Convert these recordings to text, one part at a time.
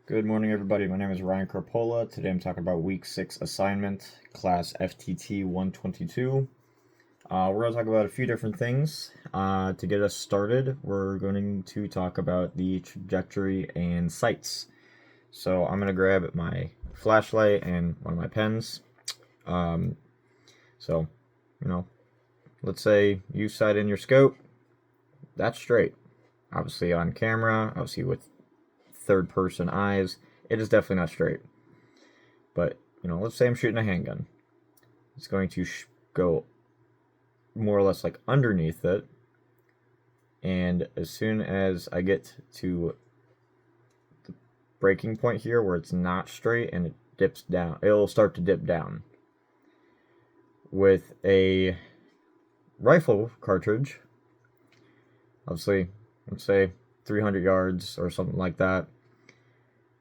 Good morning, everybody. My name is Ryan Carpola. Today I'm talking about Week 6 assignment, Class FTT 122. We're going to talk about a few different things. To get us started, we're going to talk about the trajectory and sights. So I'm going to grab my flashlight and one of my pens. So, let's say you sight in your scope. That's straight. Obviously on camera, obviously with third-person eyes, it is definitely not straight. But, let's say I'm shooting a handgun. It's going to go more or less like underneath it. And as soon as I get to the breaking point here where it's not straight and it dips down, it'll start to dip down. With a rifle cartridge, obviously, let's say 300 yards or something like that,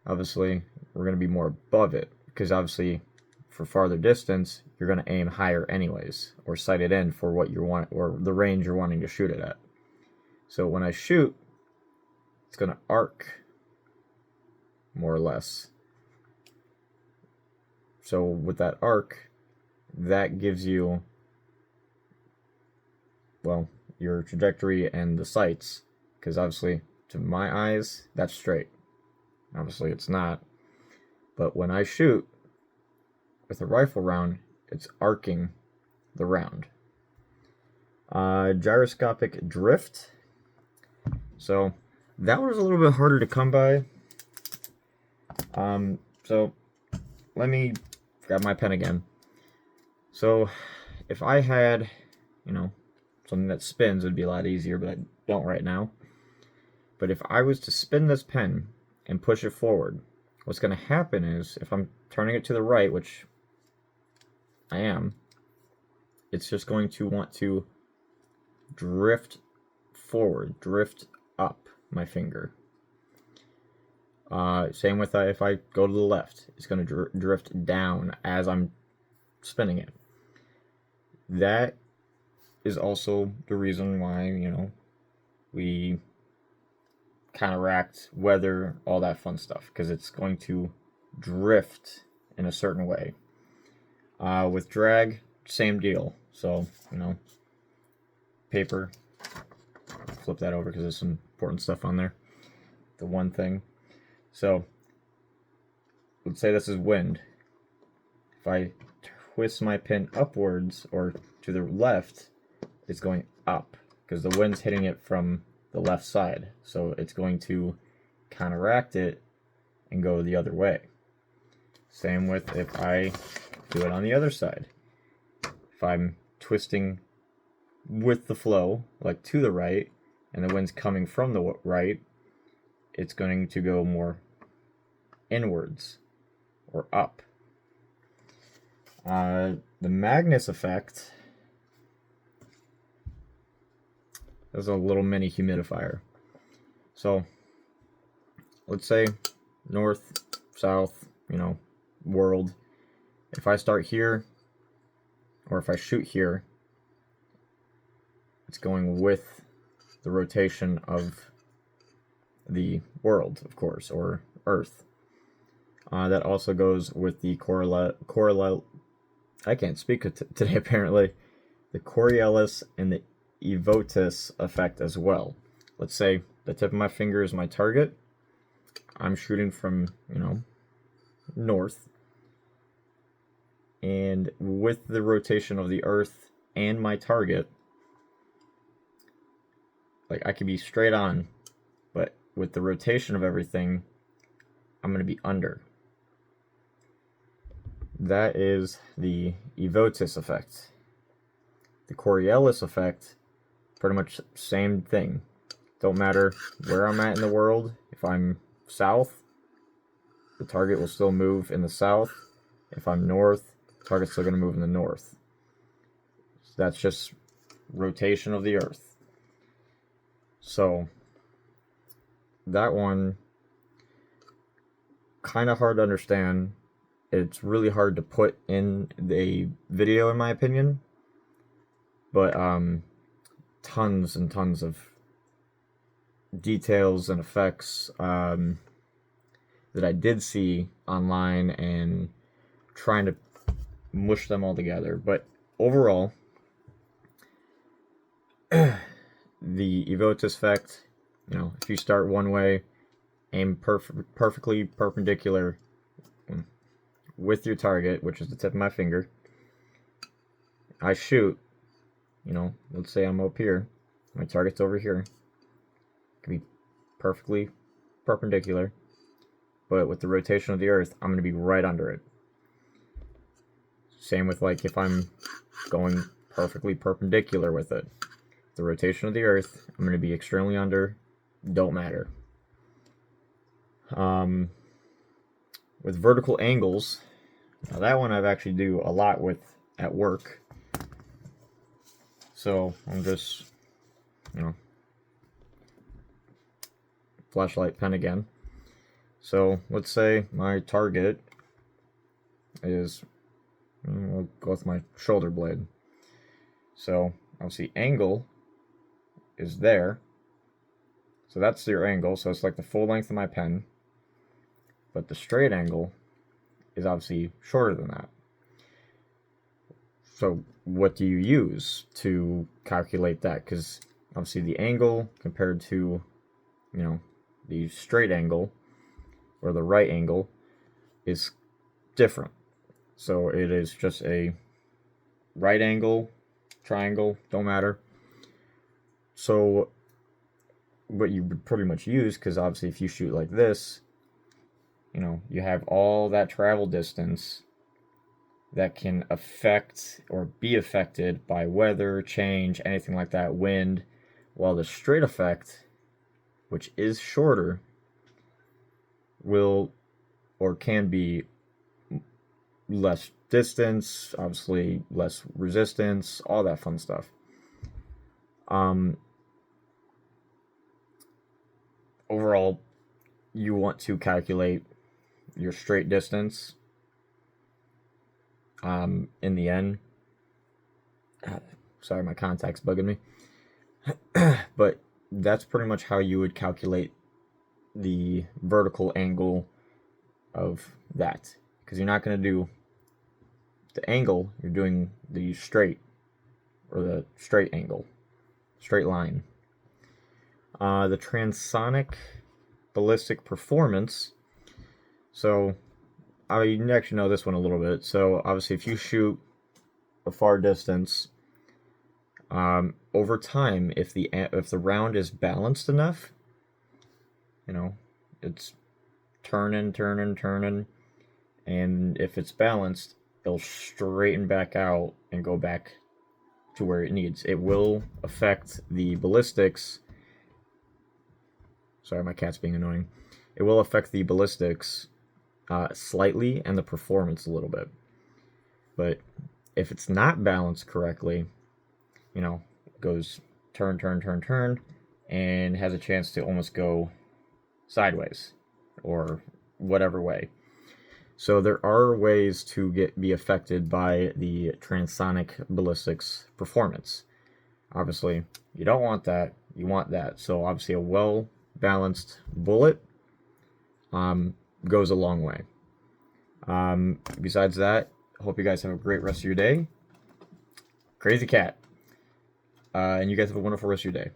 obviously we're going to be more above it, because obviously for farther distance you're going to aim higher anyways, or sight it in for what you want, or the range you're wanting to shoot it at. So when I shoot, it's going to arc more or less. So with that arc, that gives you, well, your trajectory and the sights, because obviously to my eyes that's straight. Obviously it's not. But when I shoot with a rifle round, it's arcing the round. Gyroscopic drift. So that was a little bit harder to come by. So let me grab my pen again. So if I had, something that spins, it'd be a lot easier, but I don't right now. But if I was to spin this pen and push it forward, what's going to happen is, if I'm turning it to the right, which I am, it's just going to want to drift forward, drift up my finger. Same with if I go to the left, it's going to drift down as I'm spinning it. That is also the reason why, we counteract weather, all that fun stuff, because it's going to drift in a certain way. With drag, same deal. So, paper, flip that over because there's some important stuff on there. The one thing. So, let's say this is wind. If I twist my pin upwards or to the left, it's going up because the wind's hitting it from the left side. So it's going to counteract it and go the other way. Same with if I do it on the other side. If I'm twisting with the flow, like to the right, and the wind's coming from the right, it's going to go more inwards or up. The Magnus effect is a little mini humidifier. So let's say north, south, world. If I start here, or if I shoot here, it's going with the rotation of the world, of course, or Earth. That also goes with the I can't speak today apparently. The Coriolis and the Evotus effect as well. Let's say the tip of my finger is my target. I'm shooting from, north. And with the rotation of the Earth and my target, like I could be straight on, but with the rotation of everything, I'm going to be under. That is the Evotus effect. The Coriolis effect, pretty much same thing. Don't matter where I'm at in the world. If I'm south, the target will still move in the south. If I'm north, the target's still going to move in the north. So that's just rotation of the Earth. So that one, kind of hard to understand. It's really hard to put in a video, in my opinion. But tons and tons of details and effects. The that I did see online and trying to mush them all together. But overall, the Evotus effect, if you start one way, aim perfectly perpendicular with your target, which is the tip of my finger. I shoot, let's say I'm up here, my target's over here. It can be perfectly perpendicular, but with the rotation of the Earth, I'm going to be right under it. Same with like if I'm going perfectly perpendicular with it. The rotation of the Earth, I'm going to be extremely under, don't matter. With vertical angles, now that one I've actually do a lot with at work. So I'm just, flashlight pen again. So let's say my target is, we'll go with my shoulder blade. So obviously angle is there. So that's your angle. So it's like the full length of my pen. But the straight angle is obviously shorter than that. So what do you use to calculate that? Because obviously the angle compared to, the straight angle or the right angle is different. So it is just a right angle, triangle, don't matter. So what you would pretty much use, because obviously if you shoot like this, you have all that travel distance that can affect or be affected by weather, change, anything like that, wind, while the straight effect, which is shorter, will or can be less distance, obviously less resistance, all that fun stuff. Overall, you want to calculate your straight distance in the end. Sorry, my contact's bugging me. But that's pretty much how you would calculate the vertical angle of that. Because you're not going to do the angle, you're doing the straight, or the straight angle, straight line. The transonic ballistic performance. So I actually know this one a little bit. So obviously if you shoot a far distance, over time, if the round is balanced enough, it's turning, and if it's balanced, it'll straighten back out and go back to where it needs. It will affect the ballistics. Sorry, my cat's being annoying. It will affect the ballistics slightly and the performance a little bit. But if it's not balanced correctly, it goes turn, and has a chance to almost go sideways or whatever way. So there are ways to be affected by the transonic ballistics performance. Obviously, you don't want that. You want that. So obviously a well-balanced bullet goes a long way. Besides that, I hope you guys have a great rest of your day. Crazy cat. And you guys have a wonderful rest of your day.